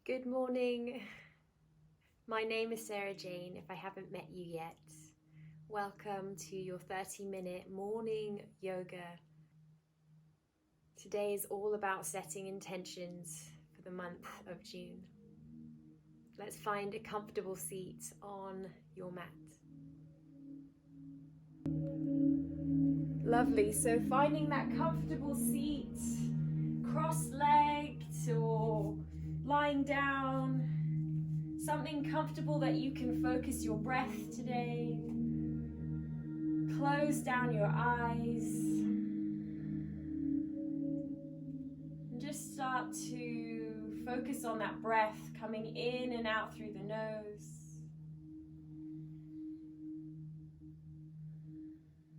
Good morning. My name is Sarah Jane, if I haven't met you yet. Welcome to your 30-minute morning yoga. Today is all about setting intentions for the month of June. Let's find a comfortable seat on your mat. Lovely, so finding that comfortable seat, cross-legged or lying down, something comfortable that you can focus your breath today. Close down your eyes and just start to focus on that breath coming in and out through the nose.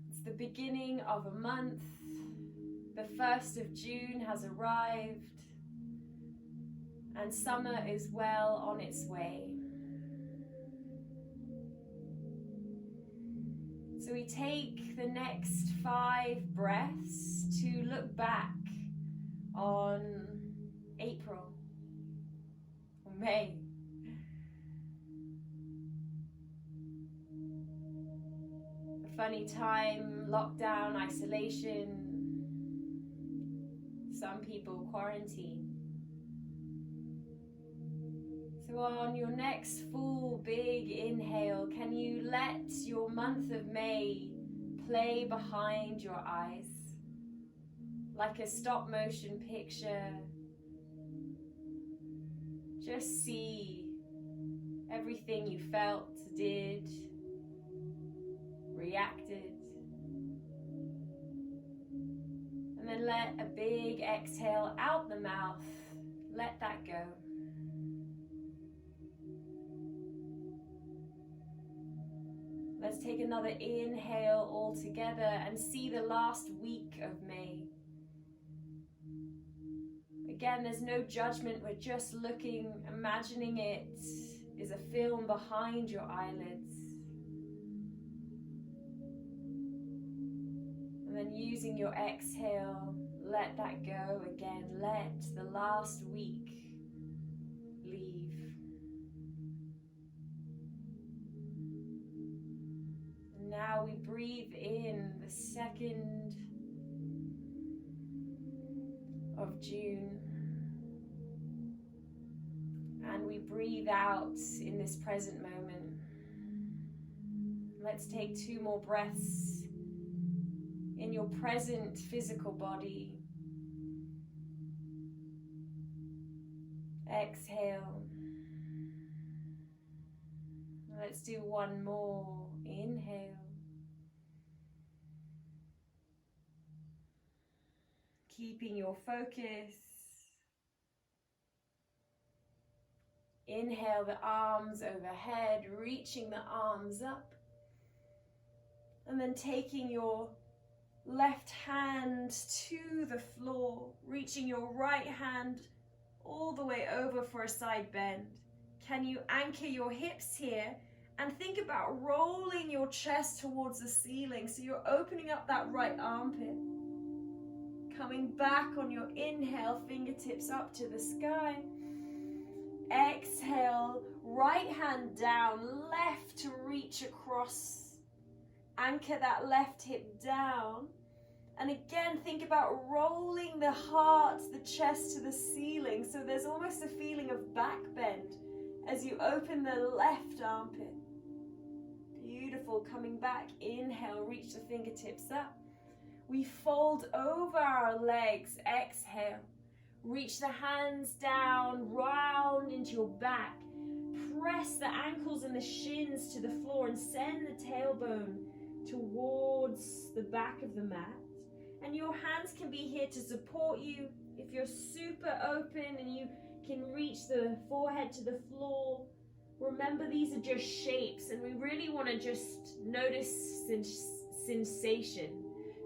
It's the beginning of a month. The 1st of June has arrived and summer is well on its way. So we take the next 5 breaths to look back on April or May. A funny time, lockdown, isolation, some people quarantine. So on your next full big inhale, can you let your month of May play behind your eyes like a stop motion picture? Just see everything you felt, did, reacted. And then let a big exhale out the mouth. Let that go. Let's take another inhale all together and see the last week of May. Again, there's no judgment, we're just looking, imagining it is a film behind your eyelids. And then using your exhale, let that go again. Let the last week leave. And now we breathe in the 2nd of June. And we breathe out in this present moment. Let's take 2 more breaths in your present physical body. Exhale. Let's do 1 more. Inhale. Keeping your focus. Inhale the arms overhead, reaching the arms up. And then taking your left hand to the floor, reaching your right hand all the way over for a side bend. Can you anchor your hips here and think about rolling your chest towards the ceiling so you're opening up that right armpit. Coming back on your inhale, fingertips up to the sky. Exhale, right hand down, left to reach across. Anchor that left hip down. And again, think about rolling the heart, the chest to the ceiling. So there's almost a feeling of back bend as you open the left armpit. Beautiful. Coming back, inhale, reach the fingertips up. We fold over our legs, exhale. Reach the hands down, round into your back. Press the ankles and the shins to the floor and send the tailbone towards the back of the mat. And your hands can be here to support you. If you're super open and you can reach the forehead to the floor, remember these are just shapes and we really want to just notice sensation.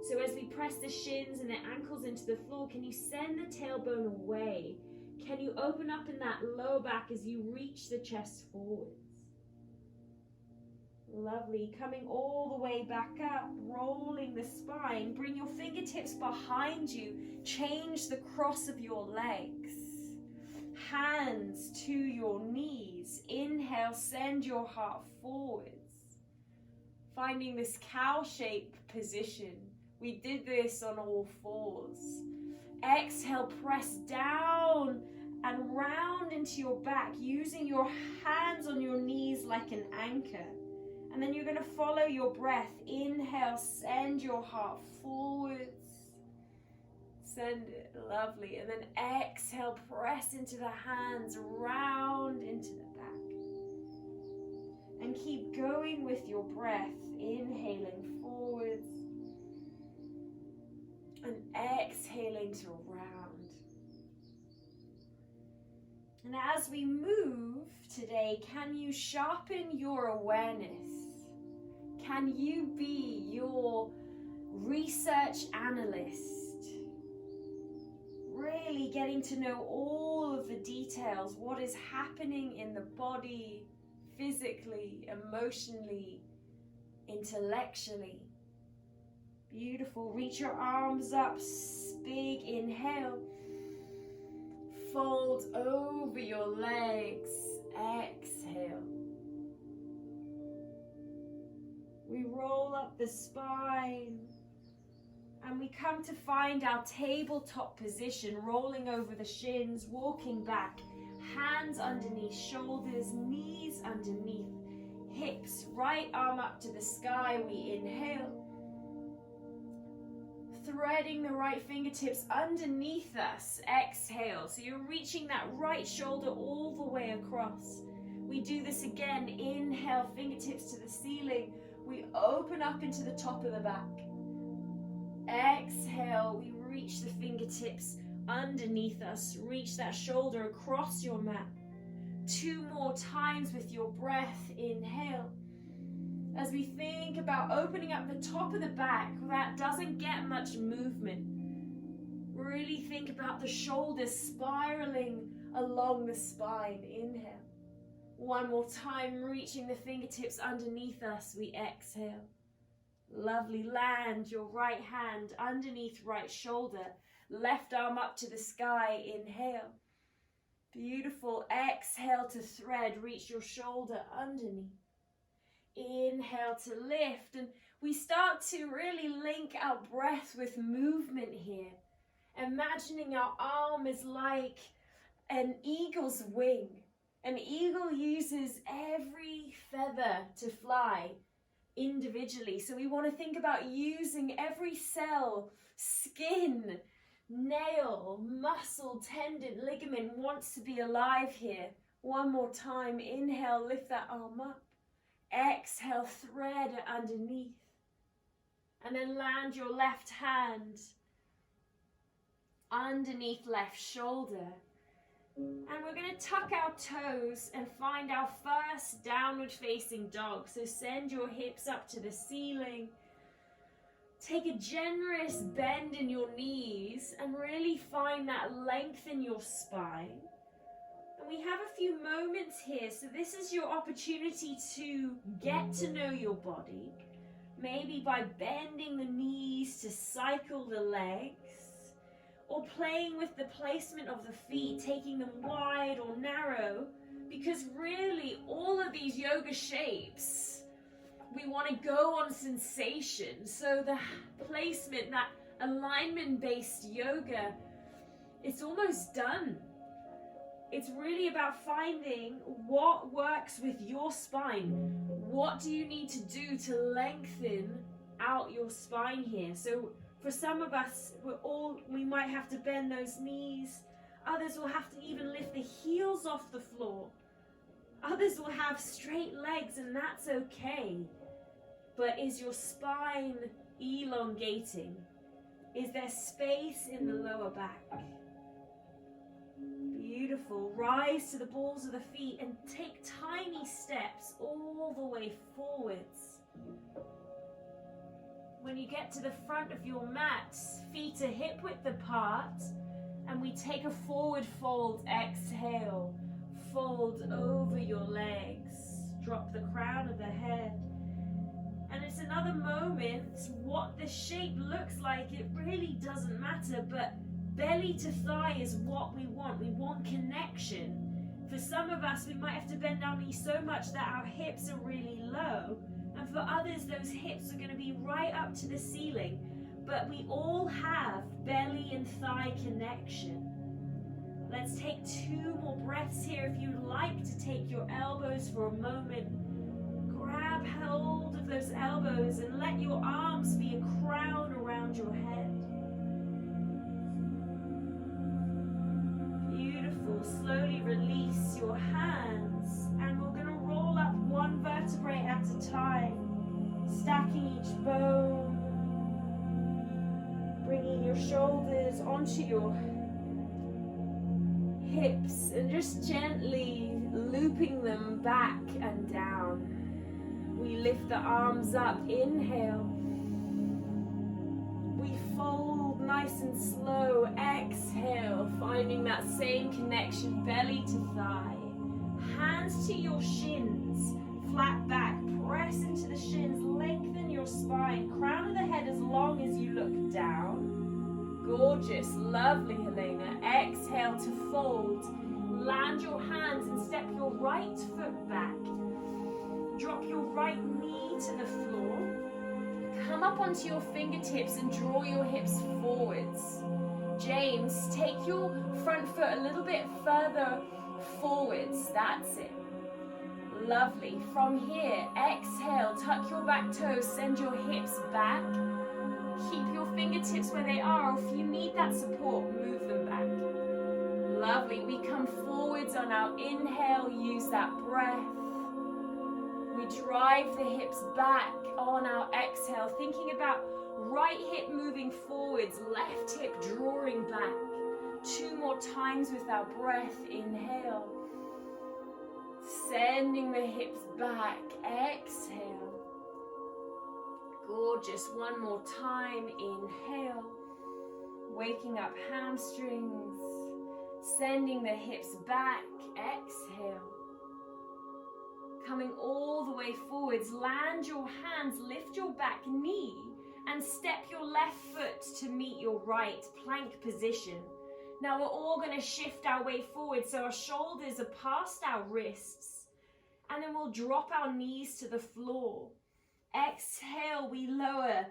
So as we press the shins and the ankles into the floor, can you send the tailbone away? Can you open up in that lower back as you reach the chest forwards? Lovely. Coming all the way back up, rolling the spine. Bring your fingertips behind you. Change the cross of your legs. hands to your knees. Inhale, send your heart forwards. Finding this cow-shaped position. We did this on all fours. Exhale, press down and round into your back, using your hands on your knees like an anchor. And then you're going to follow your breath. Inhale, send your heart forwards. Send it, lovely. And then exhale, press into the hands, round into the back. And keep going with your breath, inhaling forwards and exhaling to round. And as we move today, can you sharpen your awareness? Can you be your research analyst? Really getting to know all of the details, what is happening in the body, physically, emotionally, intellectually. Beautiful. Reach your arms up, big inhale. Fold over your legs, exhale. We roll up the spine. And we come to find our tabletop position, rolling over the shins, walking back, hands underneath shoulders, knees underneath hips, right arm up to the sky. We inhale, threading the right fingertips underneath us. Exhale, so you're reaching that right shoulder all the way across. We do this again. Inhale, fingertips to the ceiling. We open up into the top of the back. Exhale, we reach the fingertips underneath us. Reach that shoulder across your mat. 2 more times with your breath. Inhale. As we think about opening up the top of the back, that doesn't get much movement. Really think about the shoulders spiraling along the spine. Inhale. 1 more time, reaching the fingertips underneath us. We exhale. Lovely. Land your right hand underneath right shoulder. Left arm up to the sky. Inhale. Beautiful. Exhale to thread. Reach your shoulder underneath. Inhale to lift. And we start to really link our breath with movement here. Imagining our arm is like an eagle's wing. An eagle uses every feather to fly individually. So we want to think about using every cell, skin, nail, muscle, tendon, ligament wants to be alive here. 1 more time. Inhale, lift that arm up. Exhale, thread it underneath. And then land your left hand underneath left shoulder. And we're going to tuck our toes and find our first downward facing dog. So send your hips up to the ceiling. Take a generous bend in your knees and really find that length in your spine. And we have a few moments here. So this is your opportunity to get to know your body. Maybe by bending the knees to cycle the legs. Or playing with the placement of the feet, taking them wide or narrow, because really all of these yoga shapes, we want to go on sensation. So the placement, that alignment-based yoga, it's almost done. It's really about finding what works with your spine. What do you need to do to lengthen out your spine here? So for some of us, we might have to bend those knees. Others will have to even lift the heels off the floor. Others will have straight legs, and that's okay. But is your spine elongating? Is there space in the lower back? Beautiful. Rise to the balls of the feet and take tiny steps all the way forwards. When you get to the front of your mat, feet are hip width apart, and we take a forward fold. Exhale, fold over your legs, drop the crown of the head. And it's another moment. What the shape looks like, it really doesn't matter, but Belly to thigh is what we want. We want connection. For some of us, we might have to bend our knees so much that our hips are really low. And for others, those hips are going to be right up to the ceiling. But we all have belly and thigh connection. Let's take 2 more breaths here. If you'd like to take your elbows for a moment, grab hold of those elbows and let your arms be a crown around your head. Beautiful. Slowly release your hands, and we're going to roll up 1 vertebrae at a time, stacking each bone, bringing your shoulders onto your hips and just gently looping them back and down. We lift the arms up, inhale. We fold nice and slow, exhale, finding that same connection, belly to thigh. Hands to your shins, flat back, press into the shins, lengthen your spine, crown of the head as long as you look down. Gorgeous, lovely, Helena. Exhale to fold. Land your hands and step your right foot back. Drop your right knee to the floor. Come up onto your fingertips and draw your hips forwards. James, take your front foot a little bit further forwards. That's it. Lovely. From here, exhale, tuck your back toes, send your hips back. Keep your fingertips where they are. If you need that support, move them back. Lovely. We come forwards on our inhale, use that breath. We drive the hips back on our exhale, thinking about right hip moving forwards, left hip drawing back. 2 more times with our breath. Inhale. Sending the hips back. Exhale. Gorgeous. 1 more time. Inhale. Waking up hamstrings. Sending the hips back. Exhale. Coming all the way forwards. Land your hands. Lift your back knee. And step your left foot to meet your right. Plank position. Now we're all going to shift our way forward so our shoulders are past our wrists. And then we'll drop our knees to the floor. Exhale, we lower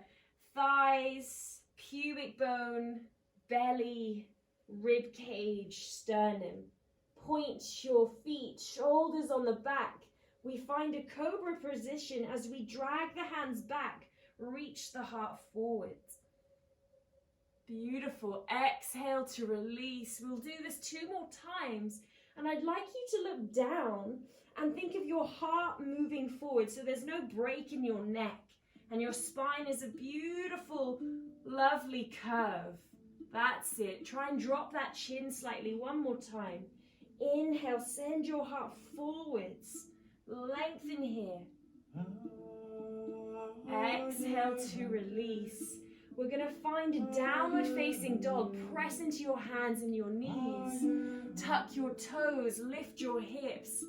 thighs, pubic bone, belly, rib cage, sternum. Point your feet, shoulders on the back. We find a cobra position as we drag the hands back, reach the heart forward. Beautiful. Exhale to release. We'll do this 2 more times. And I'd like you to look down and think of your heart moving forward so there's no break in your neck. And your spine is a beautiful, lovely curve. That's it. Try and drop that chin slightly. 1 more time. Inhale. Send your heart forwards. Lengthen here. Exhale to release. We're going to find a downward facing dog. Press into your hands and your knees. Tuck your toes, lift your hips.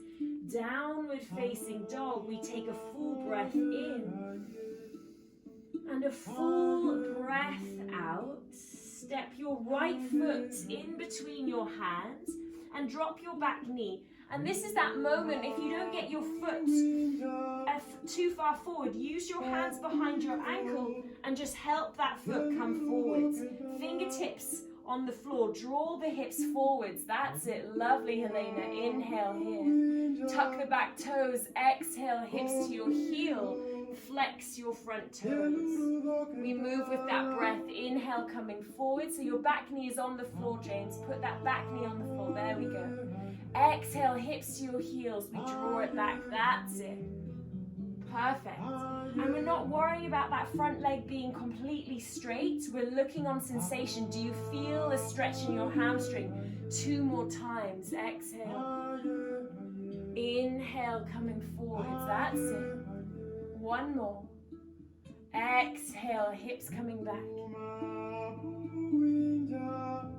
Downward facing dog. We take a full breath in. And a full breath out. Step your right foot in between your hands and drop your back knee. And this is that moment, if you don't get your foot too far forward, use your hands behind your ankle and just help that foot come forwards. Fingertips on the floor, draw the hips forwards. That's it. Lovely, Helena. Inhale here. Tuck the back toes. Exhale, hips to your heel. Flex your front toes. We move with that breath. Inhale, coming forward. So your back knee is on the floor, James. Put that back knee on the floor. There we go. Exhale, hips to your heels. We draw it back. That's it. Perfect. And we're not worrying about that front leg being completely straight. We're looking on sensation. Do you feel a stretch in your hamstring? 2 more times. Exhale. Inhale, coming forwards. That's it. 1 more. Exhale, hips coming back.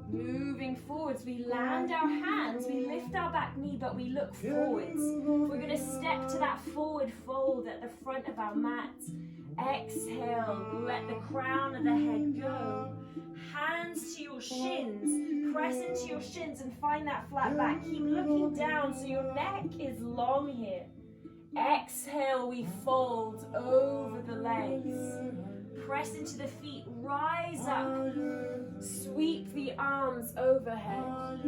Moving forwards, we land our hands, we lift our back knee, but we look forwards. We're going to step to that forward fold at the front of our mat. Exhale, let the crown of the head go. Hands to your shins. Press into your shins and find that flat back. Keep looking down so your neck is long here. Exhale, we fold over the legs. Press into the feet, rise up. Sweep the arms overhead.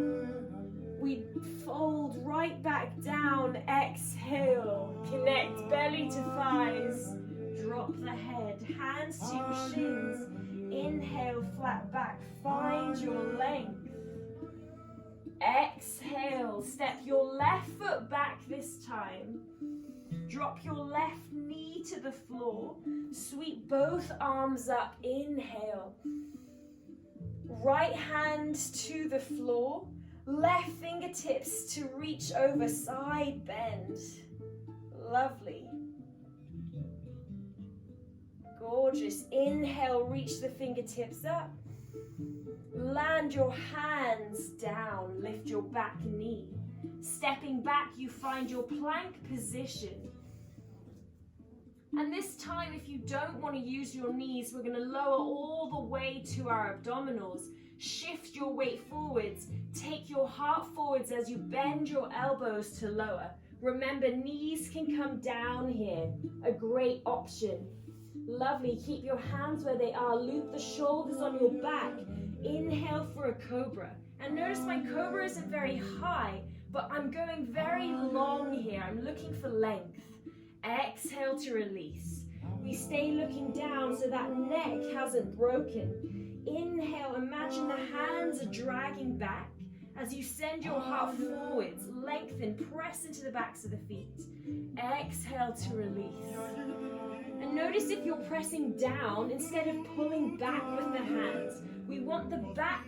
We fold right back down. Exhale, connect belly to thighs. Drop the head, hands to your shins. Inhale, flat back, find your length. Exhale, step your left foot back this time. Drop your left knee to the floor. Sweep both arms up, inhale. Right hand to the floor. Left fingertips to reach over, side bend. Lovely. Gorgeous. Inhale, reach the fingertips up. Land your hands down, lift your back knee. Stepping back, you find your plank position. And this time, if you don't want to use your knees, we're going to lower all the way to our abdominals. Shift your weight forwards. Take your heart forwards as you bend your elbows to lower. Remember, knees can come down here. A great option. Lovely. Keep your hands where they are. Loop the shoulders on your back. Inhale for a cobra. And notice my cobra isn't very high, but I'm going very long here. I'm looking for length. Exhale to release. We stay looking down so that neck hasn't broken. Inhale, imagine the hands are dragging back. As you send your heart forwards, lengthen, press into the backs of the feet. Exhale to release. And notice if you're pressing down instead of pulling back with the hands. We want the back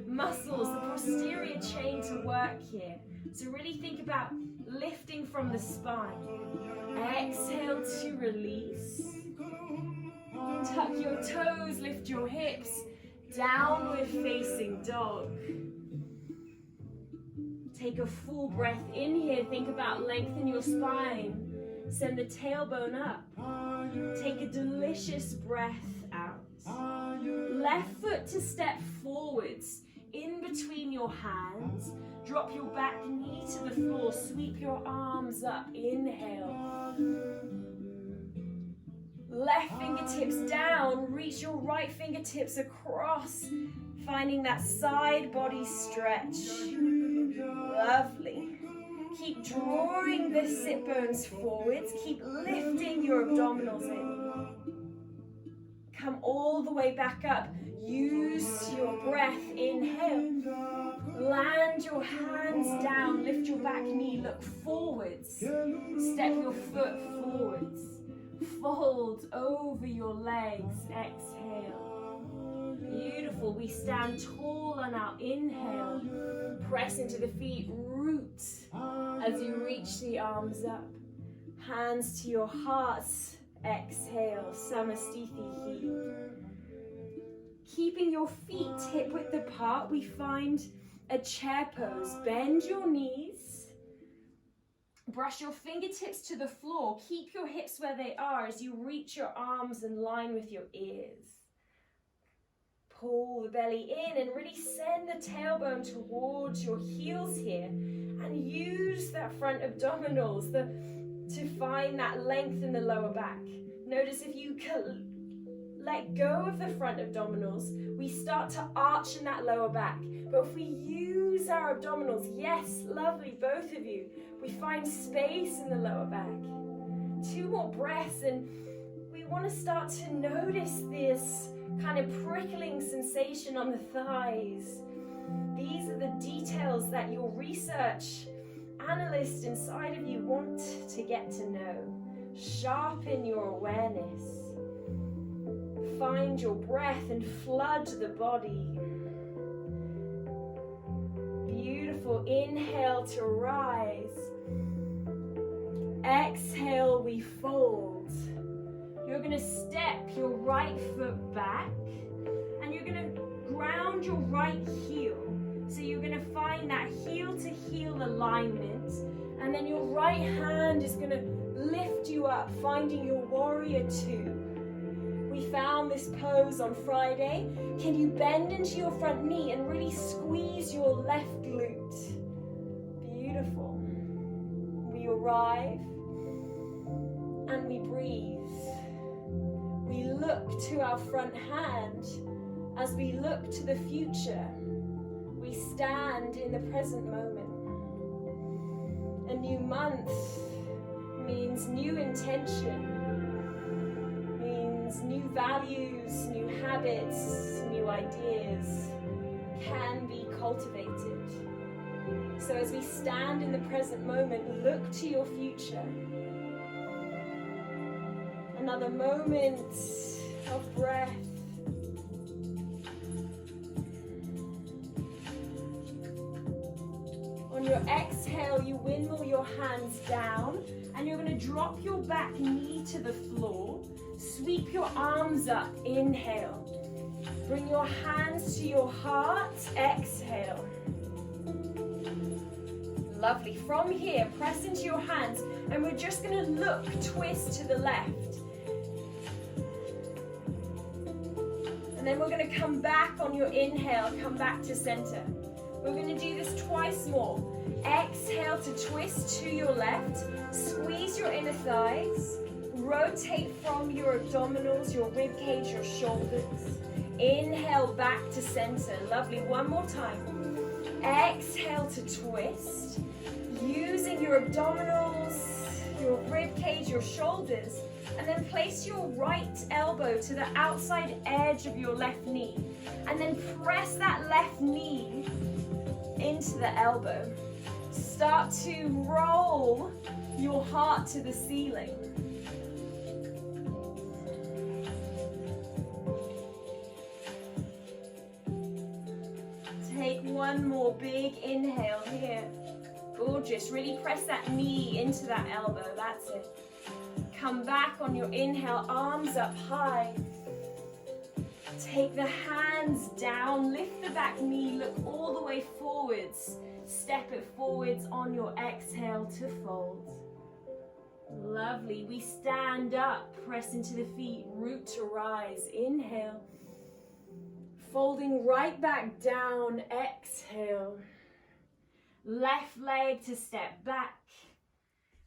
muscles, the posterior chain to work here. So really think about lifting from the spine. Exhale to release. Tuck your toes, lift your hips. Downward facing dog. Take a full breath in here. Think about lengthen your spine. Send the tailbone up. Take a delicious breath out. Left foot to step forwards. In between your hands. Drop your back knee to the floor. Sweep your arms up. Inhale. Left fingertips down. Reach your right fingertips across. Finding that side body stretch. Lovely. Keep drawing the sit bones forwards. Keep lifting your abdominals in. Come all the way back up. Use your breath. Inhale. Land your hands down. Lift your back knee. Look forwards. Step your foot forwards. Fold over your legs. Exhale. Beautiful. We stand tall on our inhale. Press into the feet. Root as you reach the arms up. Hands to your hearts. Exhale. Samasthiti. Keeping your feet hip-width apart, we find a chair pose. Bend your knees. Brush your fingertips to the floor. Keep your hips where they are as you reach your arms in line with your ears. Pull the belly in and really send the tailbone towards your heels here. And use that front abdominals to find that length in the lower back. Notice if you let go of the front abdominals, we start to arch in that lower back. But if we use our abdominals, yes, lovely, both of you, we find space in the lower back. 2 more breaths, and we want to start to notice this kind of prickling sensation on the thighs. These are the details that your research analyst inside of you want to get to know. Sharpen your awareness. Find your breath and flood the body. Beautiful. Inhale to rise. Exhale, we fold. You're going to step your right foot back and you're going to ground your right heel. So you're going to find that heel to heel alignment, and then your right hand is going to lift you up, finding your warrior 2. We found this pose on Friday, can you bend into your front knee and really squeeze your left glute? Beautiful. We arrive and we breathe. We look to our front hand as we look to the future. We stand in the present moment. A new month means new intention, means new values, new habits, new ideas can be cultivated. So as we stand in the present moment, look to your future. Another moment of breath. On your exhale, you windmill your hands down and you're going to drop your back knee to the floor. Sweep your arms up. Inhale. Bring your hands to your heart. Exhale. Lovely. From here, press into your hands and we're just going to look, twist to the left. And then we're going to come back on your inhale, come back to center. We're going to do this twice more. Exhale to twist to your left. Squeeze your inner thighs. Rotate from your abdominals, your rib cage, your shoulders. Inhale back to center. Lovely. One more time. Exhale to twist. Using your abdominals, your rib cage, your shoulders. And then place your right elbow to the outside edge of your left knee. And then press that left knee into the elbow. Start to roll your heart to the ceiling. Take one more big inhale here. Gorgeous. Really press that knee into that elbow. That's it. Come back on your inhale, arms up high. Take the hands down, lift the back knee, look all the way forwards. Step it forwards on your exhale to fold. Lovely. We stand up, press into the feet, root to rise. Inhale. Folding right back down, exhale. Left leg to step back.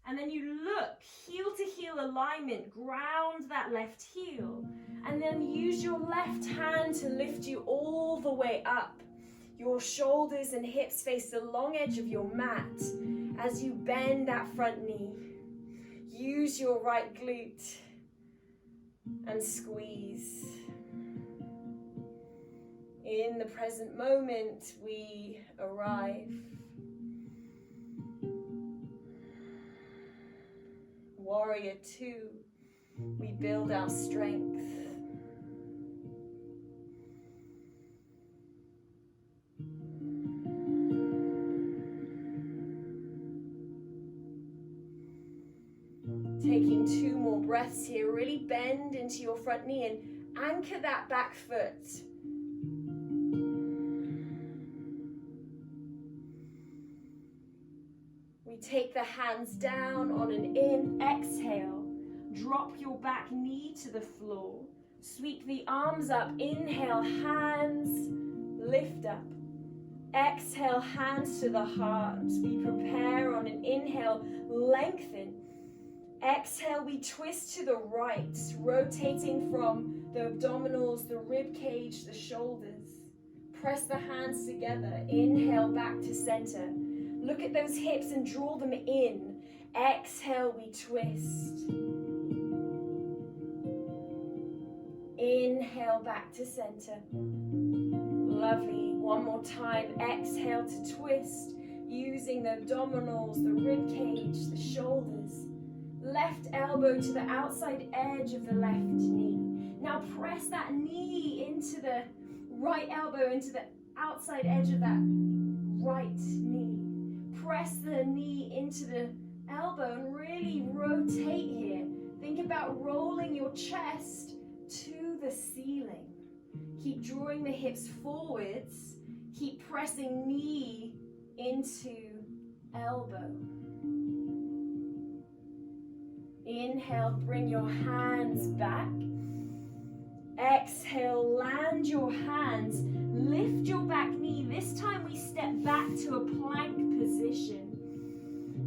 And then you look, heel to heel alignment, ground that left heel. And then use your left hand to lift you all the way up. Your shoulders and hips face the long edge of your mat as you bend that front knee. Use your right glute and squeeze. In the present moment, we arrive. Warrior 2, we build our strength. Taking 2 more breaths here, really bend into your front knee and anchor that back foot. Take the hands down on an exhale. Drop your back knee to the floor. Sweep the arms up. Inhale, hands lift up. Exhale, hands to the heart. We prepare on an inhale, lengthen. Exhale, we twist to the right, rotating from the abdominals, the rib cage, the shoulders. Press the hands together. Inhale, back to center. Look at those hips and draw them in. Exhale, we twist. Inhale, back to center. Lovely. One more time. Exhale to twist. Using the abdominals, the rib cage, the shoulders. Left elbow to the outside edge of the left knee. Now press that knee into the right elbow, into the outside edge of that right knee. Press the knee into the elbow and really rotate here. Think about rolling your chest to the ceiling. Keep drawing the hips forwards. Keep pressing knee into elbow. Inhale, bring your hands back. Exhale, land your hands, lift your back knee. This time we step back to a plank position.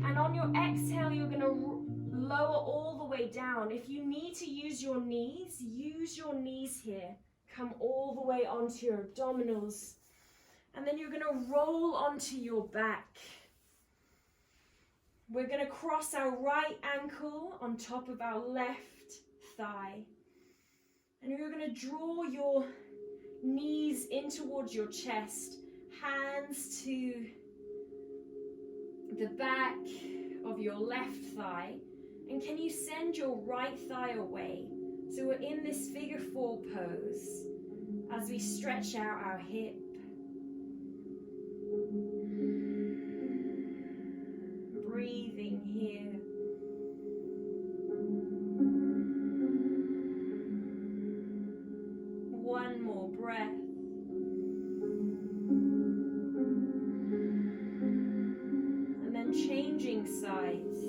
And on your exhale, you're going to lower all the way down. If you need to use your knees here. Come all the way onto your abdominals. And then you're going to roll onto your back. We're going to cross our right ankle on top of our left thigh. And you're going to draw your knees in towards your chest, hands to the back of your left thigh. And can you send your right thigh away? So we're in this figure 4 pose as we stretch out our hip. Breathing here. One more breath. And then changing sides.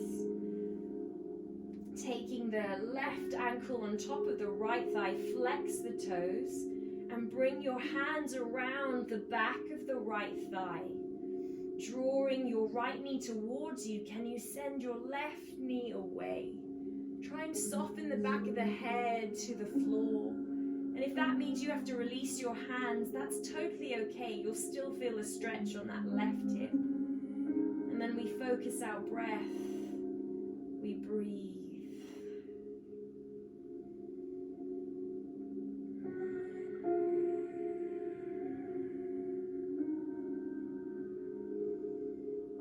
Taking the left ankle on top of the right thigh, flex the toes, and bring your hands around the back of the right thigh. Drawing your right knee towards you, can you send your left knee away? Try and soften the back of the head to the floor. And if that means you have to release your hands, that's totally okay. You'll still feel a stretch on that left hip. And then we focus our breath. We breathe.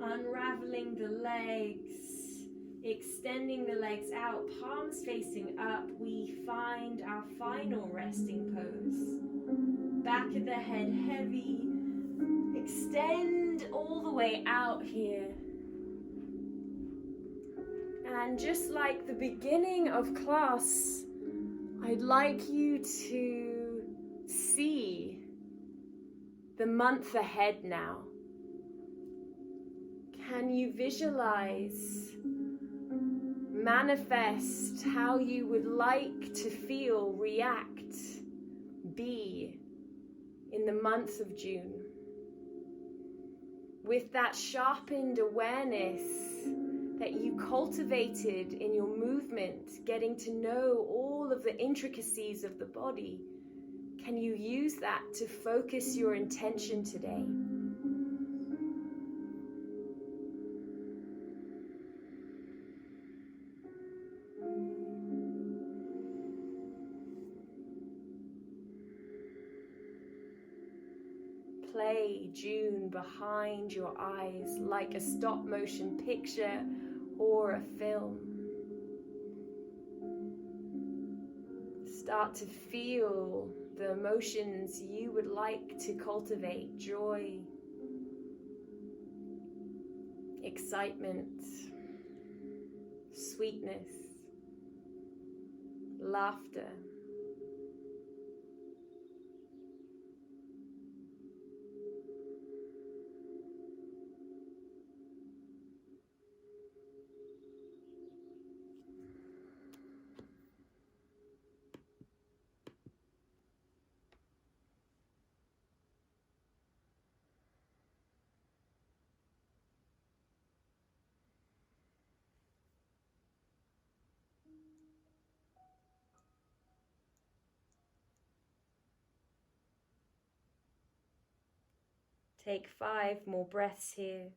Unraveling the legs, extending the legs out, palms facing up, we find our final resting pose. Back of the head heavy, extend all the way out here. And just like the beginning of class, I'd like you to see the month ahead now. Can you visualize, manifest how you would like to feel, react, be in the month of June? With that sharpened awareness that you cultivated in your movement, getting to know all of the intricacies of the body, can you use that to focus your intention today? Play June behind your eyes like a stop motion picture or a film. Start to feel the emotions you would like to cultivate: joy, excitement, sweetness, laughter. Take 5 more breaths here.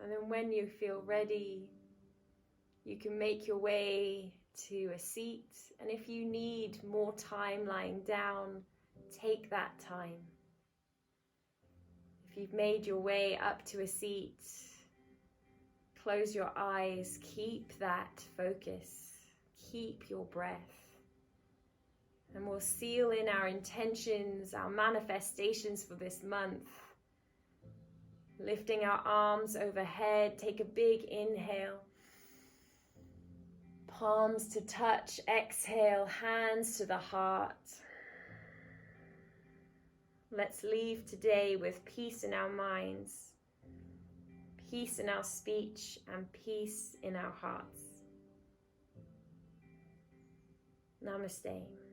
And then when you feel ready, you can make your way to a seat. And if you need more time lying down, take that time. If you've made your way up to a seat, close your eyes, keep that focus, keep your breath. And we'll seal in our intentions, our manifestations for this month. Lifting our arms overhead, take a big inhale. Palms to touch, exhale, hands to the heart. Let's leave today with peace in our minds, peace in our speech, and peace in our hearts. Namaste.